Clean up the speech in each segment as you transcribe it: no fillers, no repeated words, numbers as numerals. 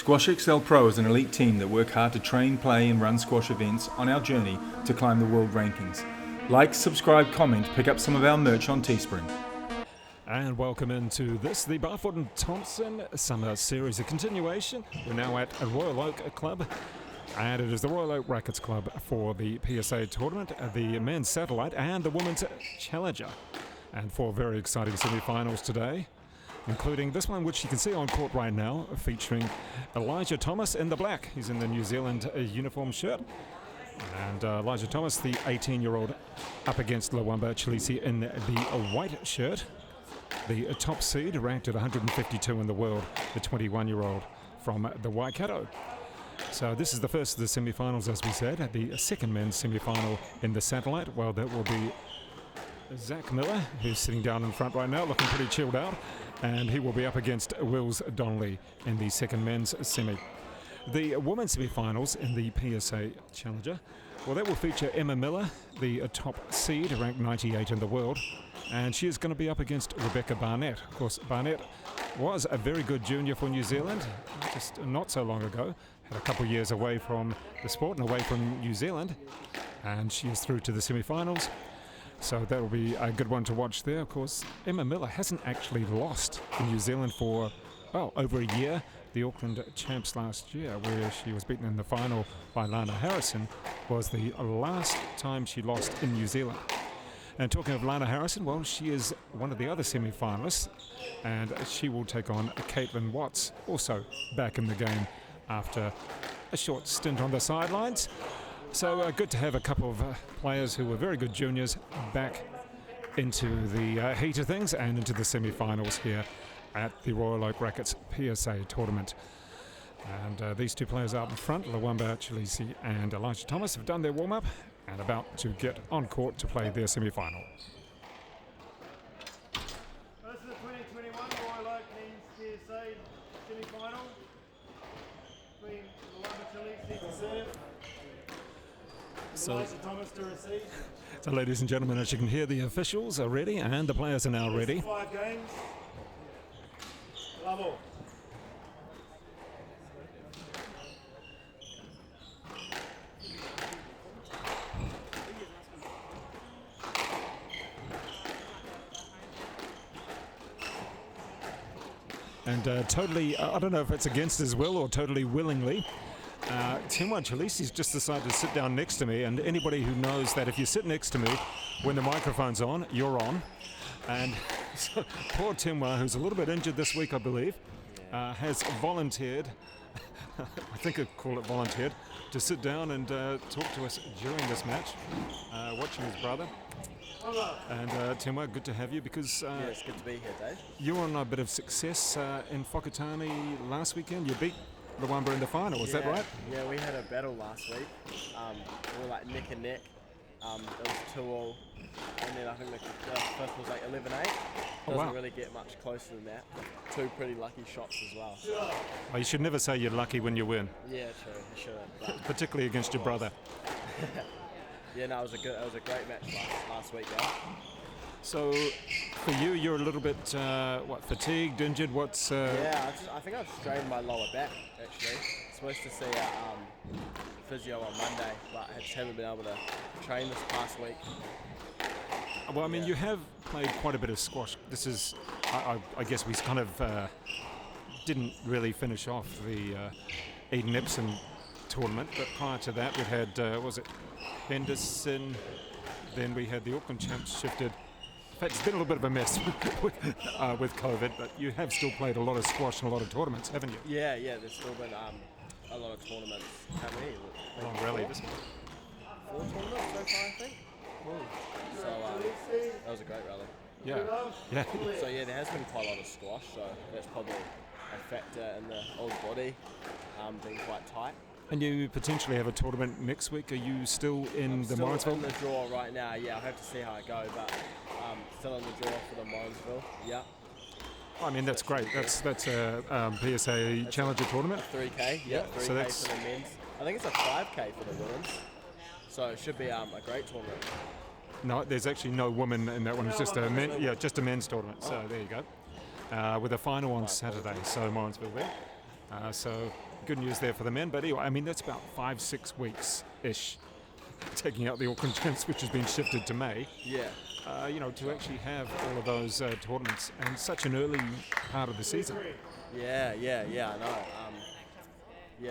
Squash XL Pro is an elite team that work hard to train, play and run squash events on our journey to climb the world rankings. Like, subscribe, comment, pick up some of our merch on Teespring. And welcome into this, the Barfoot and Thompson Summer Series, a continuation. We're now at a Royal Oak Club, and it is the Royal Oak Rackets Club for the PSA tournament, the men's satellite and the women's challenger. And four very exciting semi-finals today, including this one, which you can see on court right now, featuring Elijah Thomas in the black. He's in the New Zealand uniform shirt. And Elijah Thomas, the 18-year-old, up against LWAMBA CHILESHE in the white shirt. The top seed, ranked at 152 in the world, the 21-year-old from the Waikato. So this is the first of the semi-finals, as we said. The second men's semi-final in the satellite. Well, that will be Zach Miller, who's sitting down in front right now, looking pretty chilled out. And he will be up against Wills Donnelly in the second men's semi. The women's semi-finals in the PSA Challenger, well, that will feature Emma Miller, the top seed, ranked 98 in the world. And she is going to be up against Rebecca Barnett. Of course, Barnett was a very good junior for New Zealand, just not so long ago. Had a couple of years away from the sport and away from New Zealand. And she is through to the semi-finals. So that will be a good one to watch there. Of course, Emma Miller hasn't actually lost in New Zealand for, well, over a year. The Auckland champs last year, where she was beaten in the final by Lana Harrison, was the last time she lost in New Zealand. And talking of Lana Harrison, well, she is one of the other semi-finalists, and she will take on Caitlin Watts, also back in the game after a short stint on the sidelines. So good to have a couple of players who were very good juniors back into the heat of things and into the semi-finals here at the Royal Oak Rackets PSA tournament. And these two players out in front, LWAMBA CHILESHE and Elijah Thomas, have done their warm-up and about to get on court to play their semi-final. This is the 2021 Royal Oak Men's PSA semi-final between LWAMBA CHILESHE to serve. So, Elijah Thomas to receive. So ladies and gentlemen, as you can hear, the officials are ready and the players are now ready. 5 games. Love all. And totally, I don't know if it's against his will or totally willingly, Teamwork CHILESHE's just decided to sit down next to me, and anybody who knows that if you sit next to me when the microphone's on, you're on. And so poor Timwa, who's a little bit injured this week, I believe, has volunteered, I think I'd call it volunteered, to sit down and talk to us during this match, watching his brother. And Timwa, good to have you, because yeah, it's good to be here, Dave. You were on a bit of success in Whakatane last weekend. You beat LWAMBA in the final, was that right? Yeah, we had a battle last week. We were like neck and neck. It was 2-2, and then I think the first was like 11-8. Doesn't really get much closer than that. 2 pretty lucky shots as well. Well, you should never say you're lucky when you win. Yeah, true. You shouldn't. Particularly against your brother. Yeah, no, it was a great match last week, though. So, for you, you're a little bit fatigued, injured. What's? Yeah, I think I've strained my lower back. Actually, supposed to see a physio on Monday, but I just haven't been able to train this past week. Well, I mean, you have played quite a bit of squash. This is, I guess, we kind of didn't really finish off the Eden Epsom tournament, but prior to that, we had was it Henderson? Then we had the Auckland champs shifted. In fact, it's been a little bit of a mess with COVID, but you have still played a lot of squash and a lot of tournaments, haven't you? Yeah, there's still been a lot of tournaments. How many? Long rally, this one. 4 tournaments so far, I think. So that was a great rally. Yeah. So yeah, there has been quite a lot of squash, so that's probably a factor in the old body being quite tight. And you potentially have a tournament next week. Are you still in the Morrinsville? Still in the draw right now, yeah. I'll have to see how I go, but still in the draw for the Morrinsville, yeah. I mean, that's great. That's a PSA Challenger tournament. 3K, yeah. 3K so that's for the men's. I think it's a 5K for the women's. So it should be a great tournament. No, there's actually no women in that one. It's just just a men's tournament. So there you go. With a final on Saturday. So Morrinsville there. So good news there for the men. But anyway, I mean, that's about 5-6 weeks-ish, taking out the Auckland Champs, which has been shifted to May. Yeah. To actually have all of those tournaments and such an early part of the season. Yeah, I know.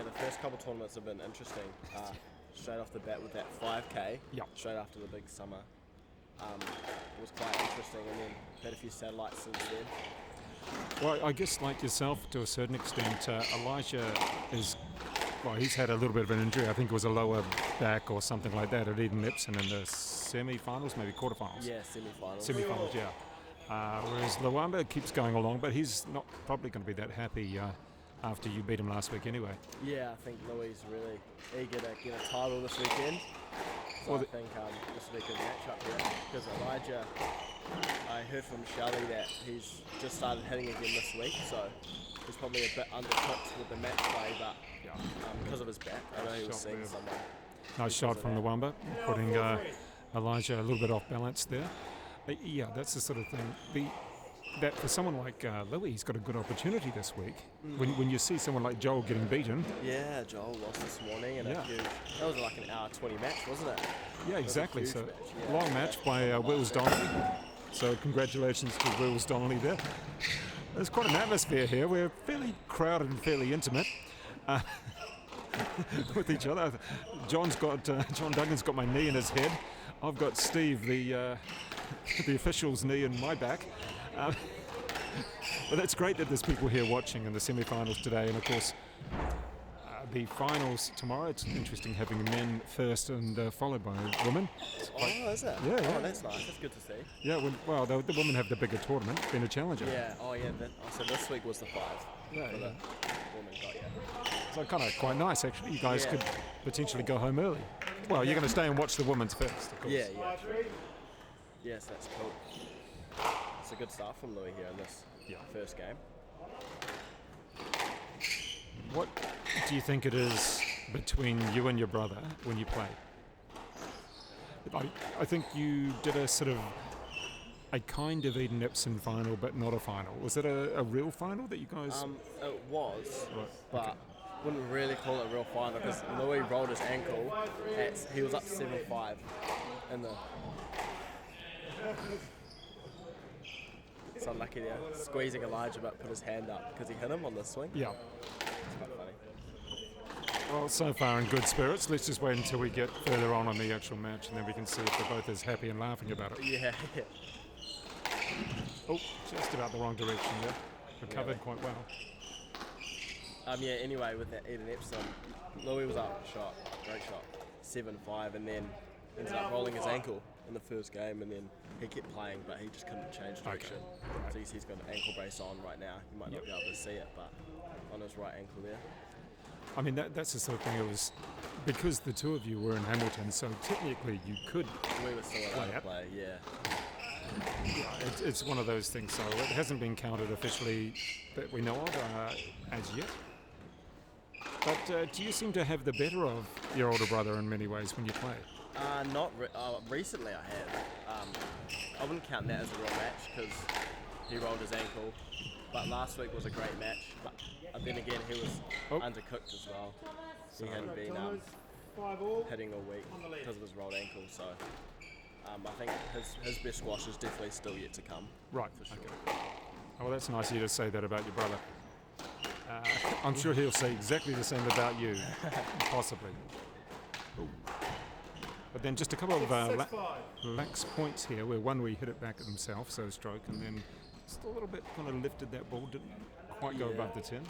The first couple tournaments have been interesting. Straight off the bat with that 5K, straight after the big summer. It was quite interesting, and then had a few satellites since then. Well, I guess like yourself, to a certain extent, Elijah he's had a little bit of an injury. I think it was a lower back or something like that at Eden Epsom in the semi-finals, maybe quarterfinals. Yeah, semi-finals. Semi-finals, yeah. Whereas Lwamba keeps going along, but he's not probably going to be that happy after you beat him last week anyway. Yeah, I think Louis is really eager to get a title this weekend. So I think this will be a good matchup here. Because Elijah, I heard from Shelley that he's just started hitting again this week, so he's probably a bit undercooked with the match play, but because of his back, I know he was seeing someone. Nice shot from Lwamba, putting Elijah a little bit off balance there. That's the sort of thing. That for someone like Louis, he's got a good opportunity this week. When you see someone like Joel getting beaten. Yeah, Joel lost this morning, and that was like an hour 20 match, wasn't it? Yeah, exactly. So match, yeah. Long match by Wills Donnelly. So congratulations to Wills Donnelly there. There's quite an atmosphere here. We're fairly crowded and fairly intimate with each other. John Duggan's got my knee in his head. I've got Steve, the official's knee in my back. But that's great that there's people here watching in the semi-finals today, and of course the finals tomorrow. It's interesting having men first and followed by women. Is it? Yeah. Oh, that's nice. That's good to see. Yeah, the women have the bigger tournament, being a challenger. Yeah. So this week was the 5. The women got, So kind of quite nice, actually. You guys could potentially go home early. Well, you're going to stay and watch the women's first, of course. Yeah. Yes, that's cool. It's a good start from Louis here in this first game. What do you think it is between you and your brother when you play? I think you did a kind of Eden Epsom final, but not a final. Was it a real final that you guys... It was, but wouldn't really call it a real final because Louis rolled his ankle. He was up 7-5 in the... So unlucky there, squeezing Elijah but put his hand up because he hit him on the swing. Yeah. It's quite funny. Well, so far in good spirits. Let's just wait until we get further on the actual match, and then we can see if they're both as happy and laughing about it. Yeah. Oh, just about the wrong direction there. Recovered quite well. Anyway, with that Eden Epsom, Louis was up shot, great shot, 7-5, and then ended up rolling his ankle in the first game, and then he kept playing, but he just couldn't change direction. So he's got an ankle brace on right now. You might not be able to see it, but on his right ankle there. I mean, that's the sort of thing. It was because the two of you were in Hamilton, so technically you could. We were still allowed to play, yeah. It's one of those things. So it hasn't been counted officially that we know of as yet. But do you seem to have the better of your older brother in many ways when you play? Recently I have. I wouldn't count that as a real match because he rolled his ankle. But last week was a great match. But then again, he was undercooked as well. He hadn't been hitting all week because of his rolled ankle. So I think his best squash is definitely still yet to come. Right. For sure. Okay. Oh, well, that's nice of you to say that about your brother. I'm sure he'll say exactly the same about you, possibly. Ooh. But then just a couple of lax points here, where one we hit it back at himself, so stroke, and then just a little bit kind of lifted that ball, didn't quite go above the 10.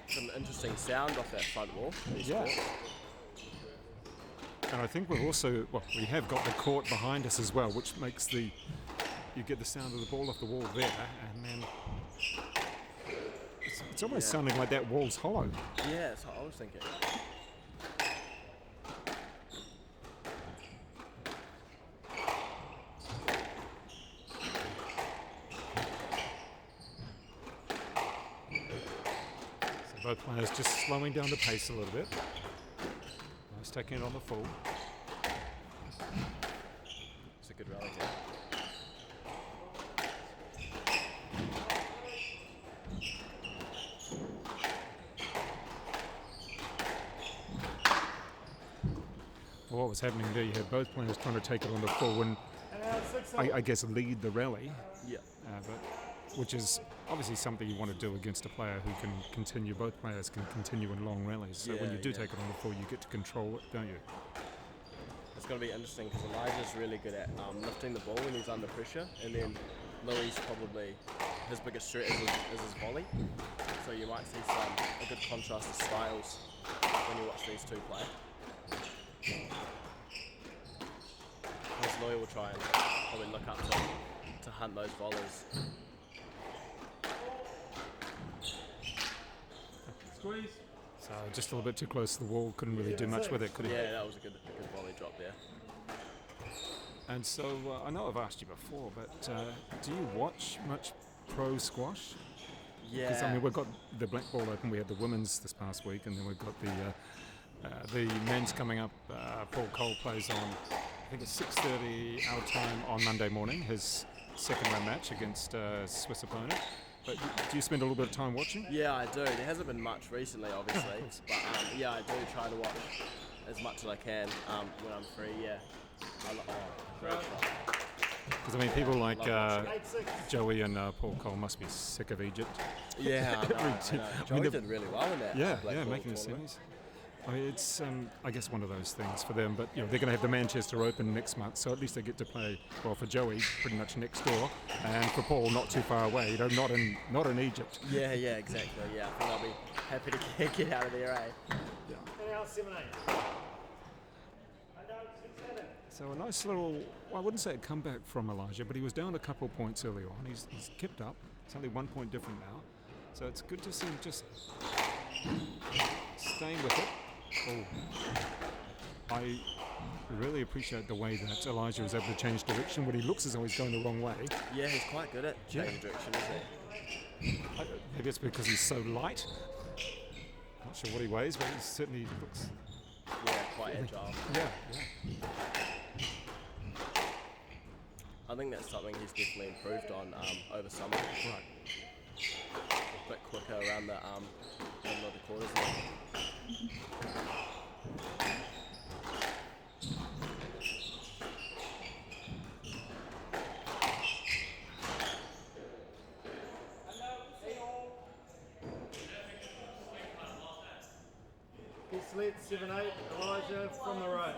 Some interesting sound off that front wall. Yeah. And I think we have got the court behind us as well, which makes you get the sound of the ball off the wall there, and then it's almost sounding like that wall's hollow. Yeah, that's what I was thinking. Both players just slowing down the pace a little bit. Nice taking it on the full. It's a good rally here. Well, what was happening there, you had both players trying to take it on the full and I guess lead the rally, Yeah. which is obviously something you want to do against a player who can continue, both players can continue in long rallies. So when you do take it on the full, you get to control it, don't you? It's going to be interesting because Elijah's really good at lifting the ball when he's under pressure, and then Louis probably, his biggest threat is his volley. So you might see a good contrast of styles when you watch these two play. Because Louis will try and probably look up to hunt those volleys. Squeeze. So just a little bit too close to the wall, couldn't really do much with it, could he? Yeah, that was a good volley drop there. And so I know I've asked you before, but do you watch much pro squash? Yeah. Because I mean, we've got the Black Ball Open, we had the women's this past week, and then we've got the men's coming up. Paul Cole plays on, I think it's 6:30 our time on Monday morning, his second round match against Swiss opponent. But do you spend a little bit of time watching? Yeah, I do. There hasn't been much recently, obviously, but yeah, I do try to watch as much as I can when I'm free. Yeah. Great shot. Because I mean, people like Joey and Paul Cole must be sick of Egypt. Yeah, I know. Joey did really well in that. Yeah, Black Ball making the tournament. semis. I mean, it's I guess one of those things for them. But you know, they're going to have the Manchester Open next month, so at least they get to play. Well, for Joey, pretty much next door, and for Paul, not too far away. You know, not in Egypt. Yeah, exactly. Yeah, I think I'll be happy to get out of there, eh? Yeah. And out 7-8. So a nice little, well, I wouldn't say a comeback from Elijah, but he was down a couple of points early on. He's kept up. It's only 1 point different now. So it's good to see him just staying with it. Oh. I really appreciate the way that Elijah was able to change direction when he looks as though he's going the wrong way. Yeah, he's quite good at changing direction, isn't he? Maybe it's because he's so light. Not sure what he weighs, but he certainly looks... Yeah, quite agile. Yeah. I think that's something he's definitely improved on over summer. Right. A bit quicker around the middle of the quarters there. Gets led 7-8. Elijah from the right.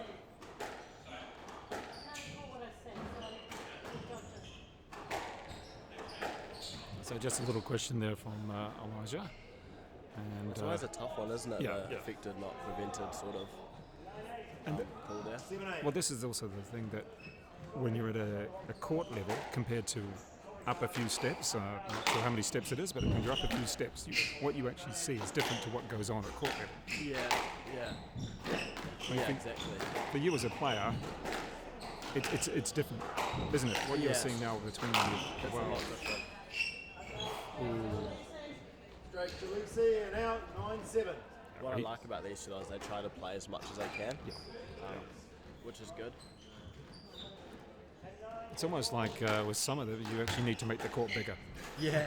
So just a little question there from Elijah. And It's always a tough one, isn't it? yeah. Affected, not prevented sort of call there. 7-8. well, this is also the thing that when you're at a court level compared to up a few steps, I'm not sure how many steps it is, but when you're up a few steps, what you actually see is different to what goes on at court level. Yeah. I think Exactly. for you as a player, it's different, isn't it? What you're Yes. seeing now between you. It's a lot different. Straight to Lucy and out 9-7. What I like about these two though is they try to play as much as they can, which is good. It's almost like with some of them, you actually need to make the court bigger. Yeah.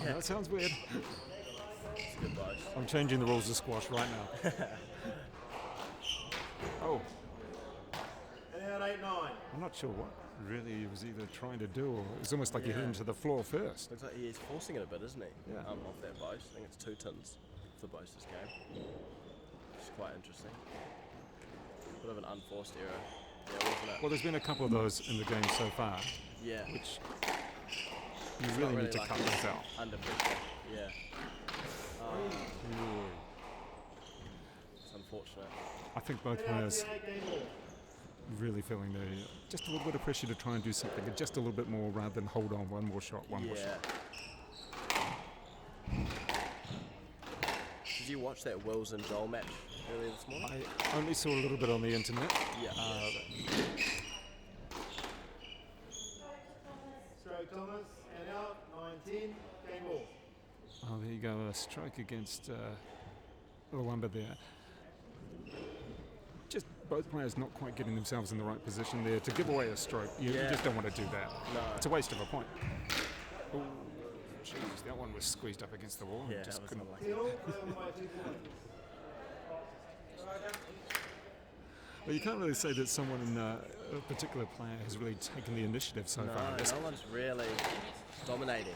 That sounds weird. It's good both. I'm changing the rules of squash right now. Oh, And out 8-9. I'm not sure what really he was either trying to do, or it was almost like he hit him to the floor first. Looks like he's forcing it a bit, isn't he? Yeah. Off that boast. I think it's 2 tins for Boast's game. It's quite interesting. Bit of an unforced error. Yeah, wasn't it? Well, there's been a couple of those in the game so far, Yeah. which you It's really not need to like cut he's those out. Under pressure. Yeah. It's unfortunate. I think both And out players 10-8 game ball. really feeling just a little bit of pressure to try and do something, just a little bit more rather than hold on one more shot. Did you watch that Wills and Joel match earlier this morning? I only saw a little bit on the internet. Yeah. Straight Thomas and out 9-10 game ball. Oh, there you go, a stroke against Lwamba there. Just both players not quite getting themselves in the right position there to give away a stroke. You just don't want to do that. No. It's a waste of a point. Oh, jeez, that one was squeezed up against the wall. Yeah, And just that was couldn't. unlucky. Well, you can't really say that someone in a particular player has really taken the initiative so far. No one's really dominating.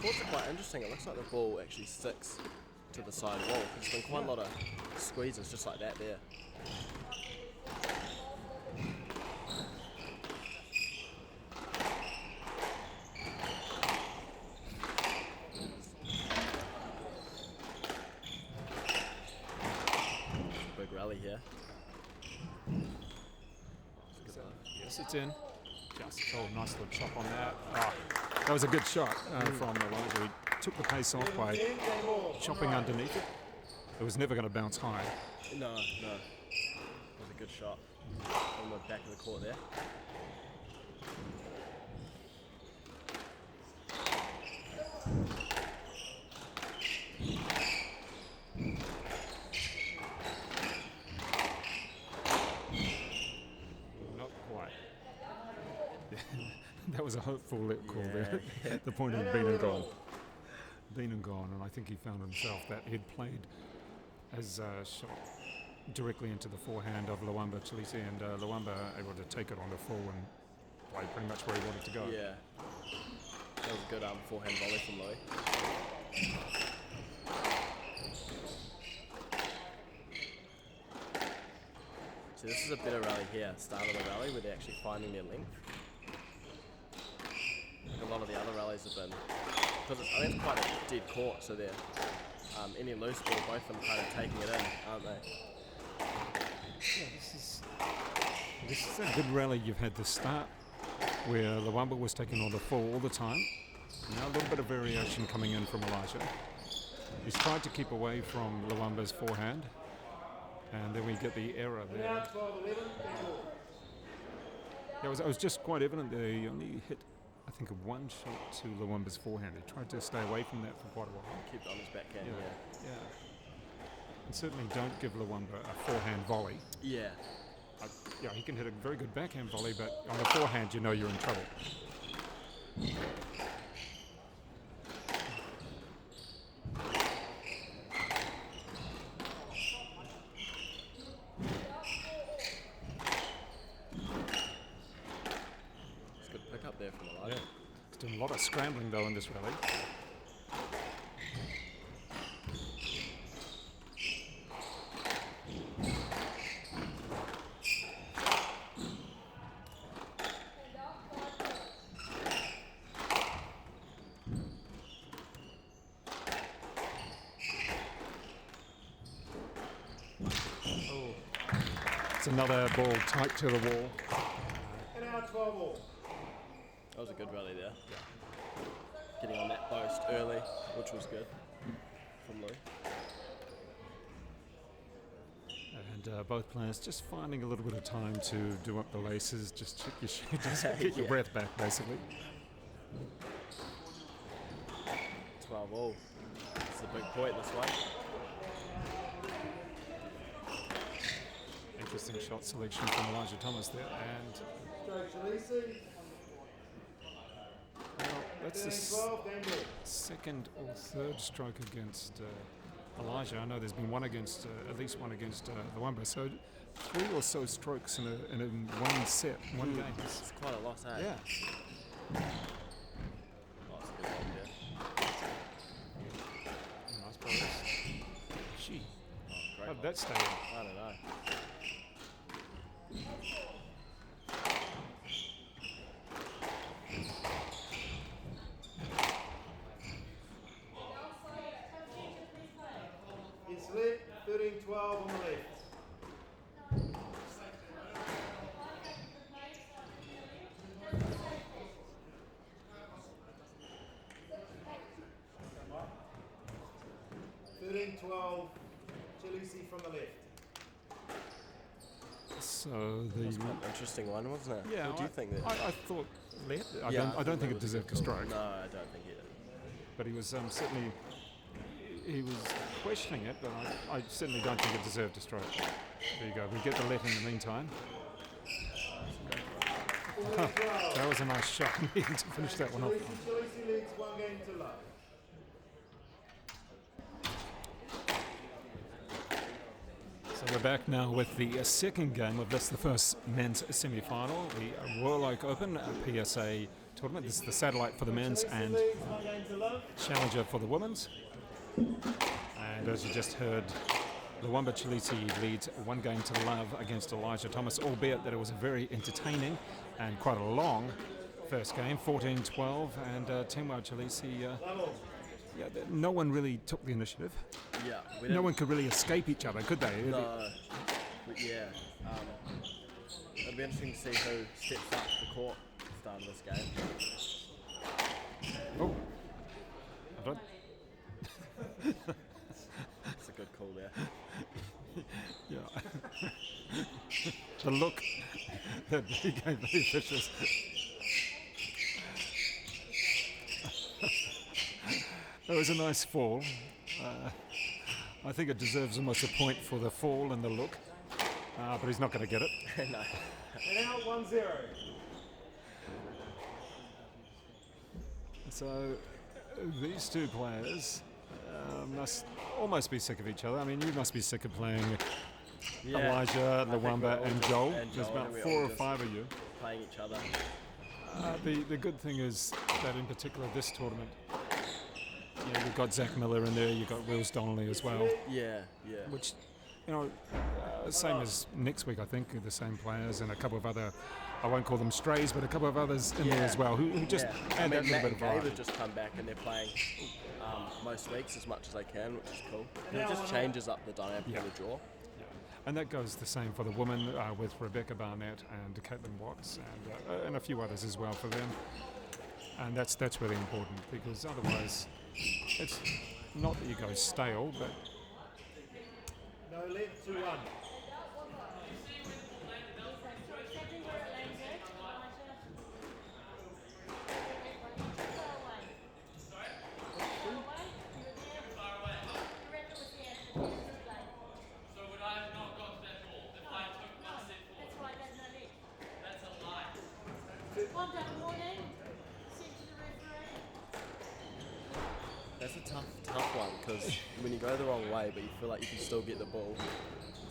Courts are quite interesting. It looks like the ball actually sticks to the side wall. There's been quite a lot of squeezes just like that there. Big rally here. Yes, it's in. Just nice little chop on that. Oh, that was a good shot from Elijah. He took the pace off by chopping underneath it. It was never going to bounce high. No. It was a good shot on the back of the court there. Not quite. That was a hopeful lip call there. The point had been and gone. Been and gone, and I think he found himself that he'd played as a shot directly into the forehand of Lwamba Chileshe, and Lwamba able to take it on the full and play pretty much where he wanted to go. Yeah. That was a good forehand volley from Louis. So this is a bit of rally here, start of the rally, where they're actually finding their length. Like a lot of the other rallies have been, because I think it's quite a dead court, so they're any loose ball, both of them kind of taking it in, aren't they? Yeah, this is a good rally you've had this start, where Lwamba was taking on the full all the time. Now a little bit of variation coming in from Elijah. He's tried to keep away from Lwamba's forehand, and then we get the error there. Yeah, it was just quite evident there. He only hit, I think, one shot to Lwamba's forehand. He tried to stay away from that for quite a while. Keep it on his backhand, yeah. And certainly don't give Lwamba a forehand volley. Yeah. Yeah, he can hit a very good backhand volley, but on the forehand, you know you're in trouble. It's a good pick up there from Elijah. Yeah. He's doing a lot of scrambling, though, in this rally. It's another ball tight to the wall. And now 12 all. That was a good rally there. Getting on that post early, which was good from Lou. And both players just finding a little bit of time to do up the laces, just check your shoe, just get your breath back, basically. 12 all. It's a big point this one. Interesting shot selection from Elijah Thomas there, and Stroke Chileshe. well, that's the 12, then ball. second or third stroke against Elijah. I know there's been one against, at least one against Lwamba, so 3 or so strokes in one set, one game. It's quite a lot, eh? Yeah. Oh, it's a good one, yeah. Nice balls. Gee, Oh, great how did one. that stay in? I don't know. It's lit, 13-12 on the left. Chileshe from the left. So That's quite an interesting one, wasn't it? yeah, What do you think? That? I thought let. I Yeah, don't think that it was a deserved a good call. strike. No, I don't think it did. But he was certainly he was questioning it, but I certainly don't think it deserved a strike. There you go. We get the let in the meantime. That was a nice shot to finish that one off. Chelsea leads 1 game to love. So we're back now with the second game of this, the first men's semi-final, the Royal Oak Open PSA tournament. This is the satellite for the men's and Leads 1 game to love. challenger for the women's. And as you just heard, Lwamba Chileshe leads 1 game to love against Elijah Thomas, albeit that it was a very entertaining and quite a long first game, 14-12, and Teamwa Chileshe, no one really took the initiative. Yeah. No one could really escape each other, could they? No. But yeah. It'll be interesting to see who steps up the court at the start of this game. Oh, I don't. That's a good call there. Yeah. The look that he gave the officials. That was a nice fall. I think it deserves almost a point for the fall and the look, but he's not going to get it. No. And out 1-0. So these two players must almost be sick of each other. I mean, you must be sick of playing Elijah, Lwamba, and Joel. There's about 4 or 5 of you Playing each other. The good thing is that in particular this tournament, you've got Zach Miller in there, you've got Wills Donnelly as well, Yeah. which, same as next week, I think, the same players and a couple of other, I won't call them strays, but a couple of others in there as well, who just add that little Matt bit of and Gabe variety. have just come back and they're playing most weeks as much as they can, which is cool. And it just changes up the dynamic of the draw. And that goes the same for the women with Rebecca Barnett and Caitlin Watts and a few others as well for them. And that's really important because otherwise it's not that you go stale, but No lead 2-1. That's a tough one because when you go the wrong way but you feel like you can still get the ball,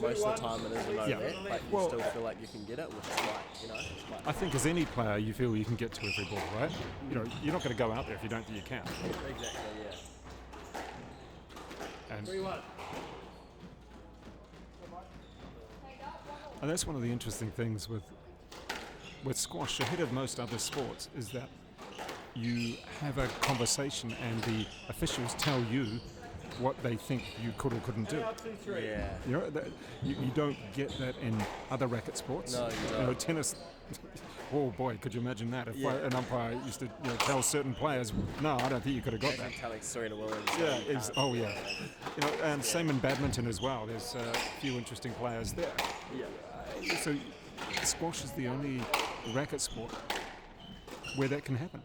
most of the time it is a no net, but you still feel like you can get it, which is quite, I think as any player you feel you can get to every ball, right? You're not going to go out there if you don't think you can. Exactly, yeah. And 3-1. And that's one of the interesting things with squash, ahead of most other sports, is that you have a conversation and the officials tell you what they think you could or couldn't do. Yeah. You don't get that in other racket sports. No, you don't. Tennis. Oh boy, could you imagine that? If an umpire used to tell certain players, no, I don't think you could have got that. Telling Serena Williams. And same in badminton as well. There's a few interesting players there. Yeah. So squash is the only racket sport where that can happen.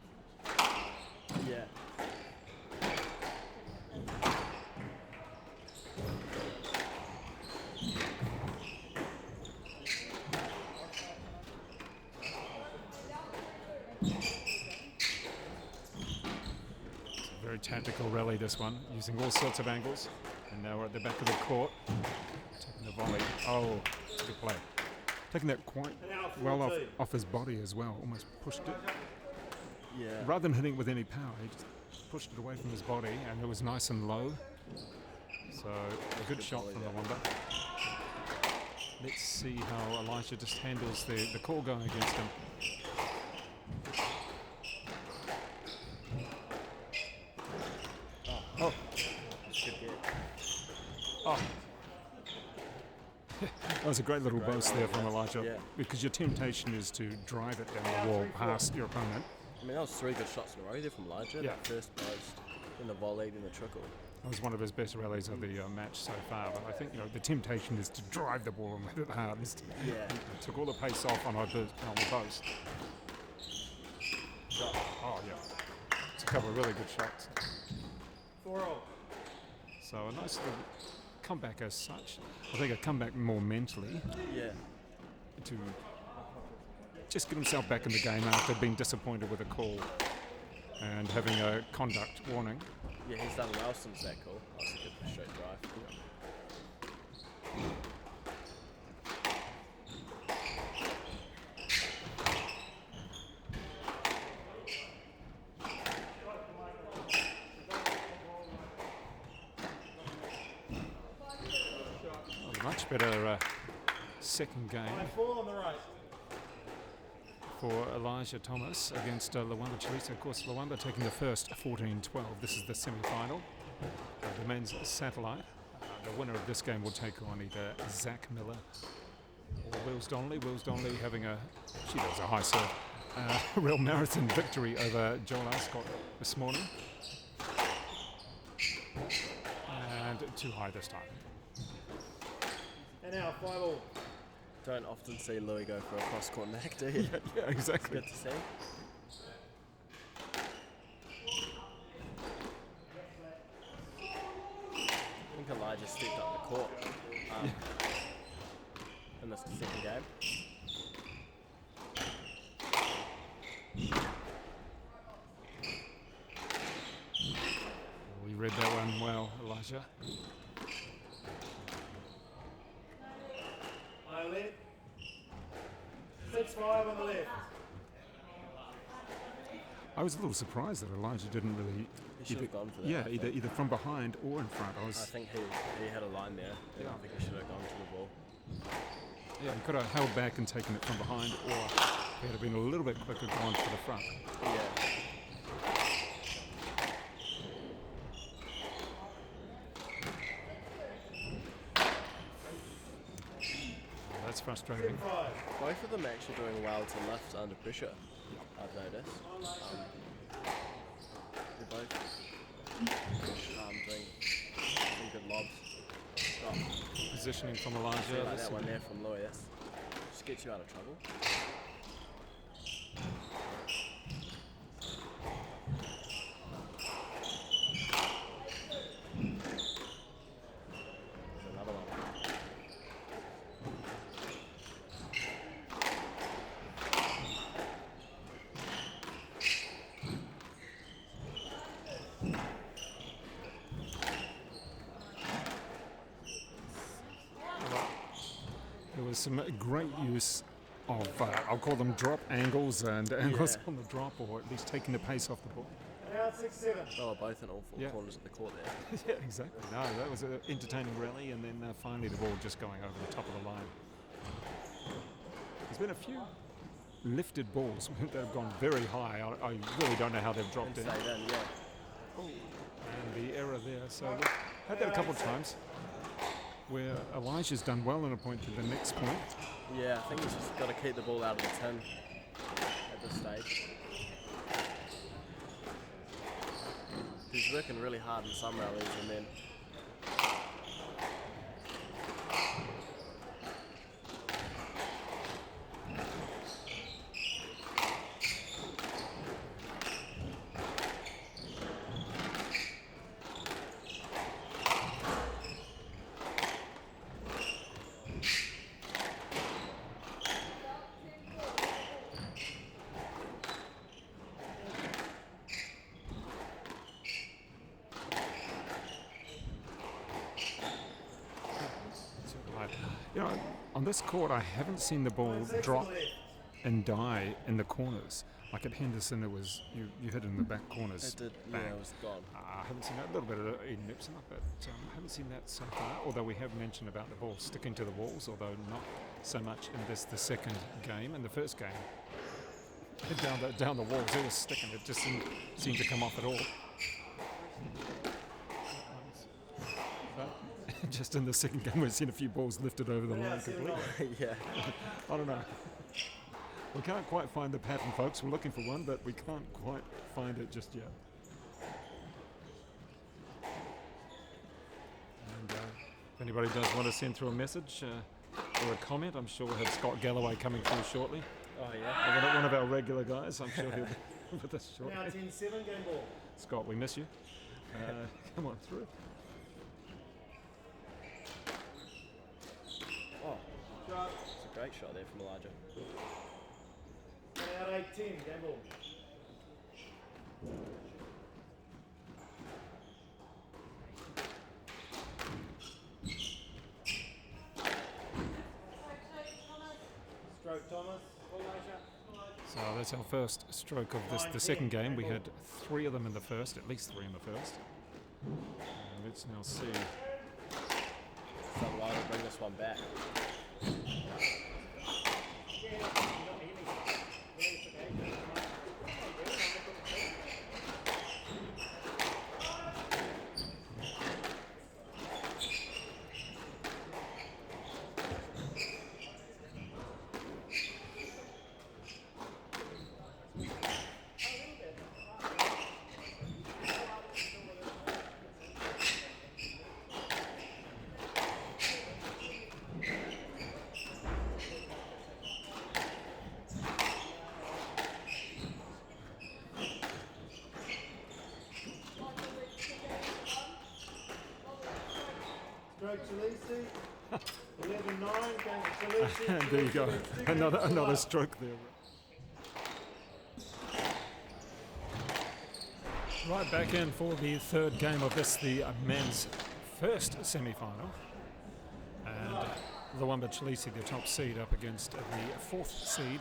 Yeah. Very tactical rally, this one, using all sorts of angles. And now we're at the back of the court. Taking the volley. Oh, it's a good play. Taking that quite well off his body as well. Almost pushed it. Yeah. Rather than hitting it with any power, he just pushed it away from his body, and it was nice and low. So a good shot from Lwamba. Let's see how Elijah just handles the call going against him. Oh. That was a great little boast there from Elijah, because your temptation is to drive it down the wall past your opponent. I mean, that was 3 good shots in a row there from Elijah. Yeah. That first post, in the volley, in the trickle. That was one of his best rallies of the match so far, but I think the temptation is to drive the ball and hit it hardest. Yeah. He took all the pace off on the post. Shot. Oh, yeah. It's a couple of really good shots. 4-all. So a nice little comeback as such. I think a comeback more mentally Yeah. to just get himself back in the game after being disappointed with a call and having a conduct warning. Yeah, he's done well since that call. That was a good straight drive. A much better second game 4 on the right. for Elijah Thomas against Lwamba Chileshe. Of course, Lwamba taking the first 14-12. This is the semi-final. The men's satellite. The winner of this game will take on either Zach Miller or Wills Donnelly. Wills Donnelly having that was a high serve. Real marathon victory over Joel Ascott this morning. And too high this time. And now 5-all. Don't often see Louis go for a cross-court neck, do you? Yeah, exactly. Good to see. I think Elijah stepped up the court in this second game. We read that one well, Elijah. Left. 6-5 on the left. I was a little surprised that Elijah didn't really. He should have gone for that. Yeah, I think. either from behind or in front. I think he had a line there. Yeah. I think he should have gone to the ball. Yeah, he could have held back and taken it from behind, or he had been a little bit quicker going for the front. Yeah. That's frustrating. 5. Both of them actually doing well to lift under pressure, I've noticed. They're both doing some good lobs. Oh, Positioning from I Elijah. feel like This that will one be- there from Louis, that's just gets you out of trouble. There's another one. There was some great use of, I'll call them drop angles and angles Yeah. on the drop, or at least taking the pace off the ball. Now 6-7. They were both in all four Yeah. corners of the court there. Yeah, exactly. No, that was an entertaining rally, and then finally the ball just going over the top of the line. There's been a few lifted balls that have gone very high. I really don't know how they've dropped in. Stayed in, yeah. And the error there. So we've had that a couple of times where Elijah's done well in a point to the next point. Yeah, I think he's just got to keep the ball out of the tin at this stage. He's working really hard in some rallies and then On this court, I haven't seen the ball 6 drop on the left. and die in the corners. Like at Henderson, it was you hit it in the back corners. it did, Bang. yeah, it was gone. I haven't seen that. A little bit of Eden Nipson, but I haven't seen that so far. Although we have mentioned about the ball sticking to the walls, although not so much in the second game. In the first game, down the walls, it was sticking. It just didn't seem to come off at all. But just in the second game, we've seen a few balls lifted over the line completely. Yeah. I don't know. We can't quite find the pattern, folks. We're looking for one, but we can't quite find it just yet. If anybody does want to send through a message or a comment, I'm sure we'll have Scott Galloway coming through shortly. Oh yeah. One of our regular guys, I'm sure he'll be with us shortly. Now 10-7, game ball. Scott, we miss you. Come on through. Oh, it's a great shot there from Elijah. Out 8-10, game ball. Stroke Thomas. So that's our first stroke of the second game. We had 3 of them in the first, at least 3 in the first. Let's now see. So Elijah bring this one back. Stroke Chileshe. 11-9, game Chileshe. And there you go. Another stroke there. Right, back in for the third game of this, the men's first semi-final. And Lwamba Chileshe, the top seed, up against the 4th seed,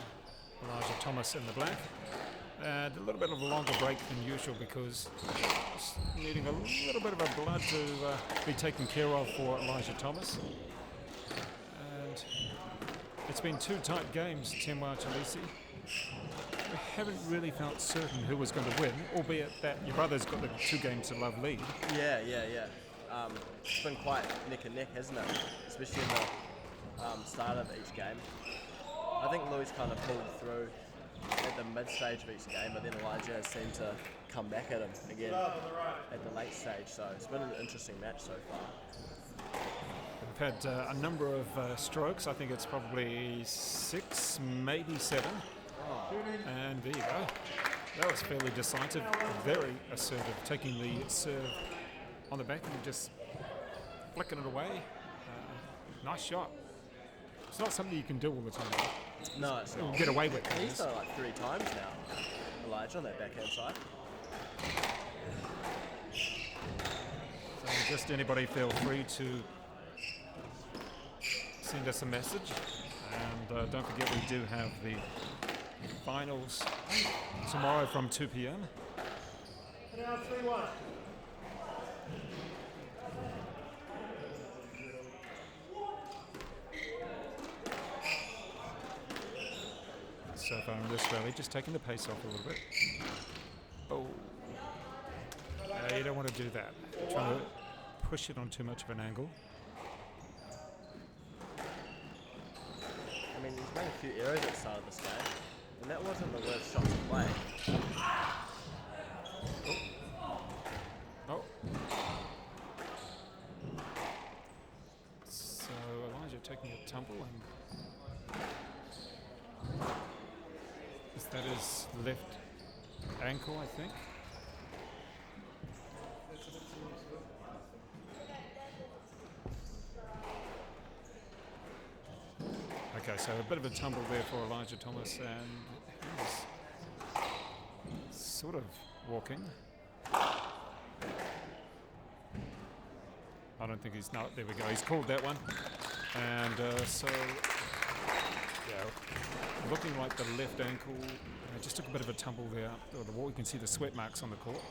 Elijah Thomas in the black. And a little bit of a longer break than usual because it's needing a little bit of a blood to be taken care of for Elijah Thomas. And it's been 2 tight games, Bemba Chileshe. We haven't really felt certain who was going to win, albeit that your brother's got the 2 games to love lead. Yeah. It's been quite neck and neck, hasn't it? Especially in the start of each game. I think Louis kind of pulled through at the mid-stage of each game, but then Elijah has seemed to come back at him again at the late stage, so it's been an interesting match so far. We've had a number of strokes. I think it's probably 6, maybe 7. And there you go. That was fairly decisive, very assertive, taking the serve on the back and just flicking it away. Nice shot. It's not something you can do all the time. No, it's not. Get away with it. He's done it like 3 times now, Elijah, on that backhand side. So just anybody feel free to send us a message. And don't forget we do have the finals tomorrow from 2 p.m. Now 3-1. So far in this rally, just taking the pace off a little bit. Oh, you don't want to do that. Trying to push it on too much of an angle. I mean, he's made a few errors at the start of this game, and that wasn't the worst shot to play. Oh. So Elijah taking a tumble, and that is left ankle, I think. Okay, so a bit of a tumble there for Elijah Thomas, and he's sort of walking. I don't think he's not. There we go. He's called that one, and so yeah, looking like the left ankle. Just took a bit of a tumble there. Or the wall. You can see the sweat marks on the court.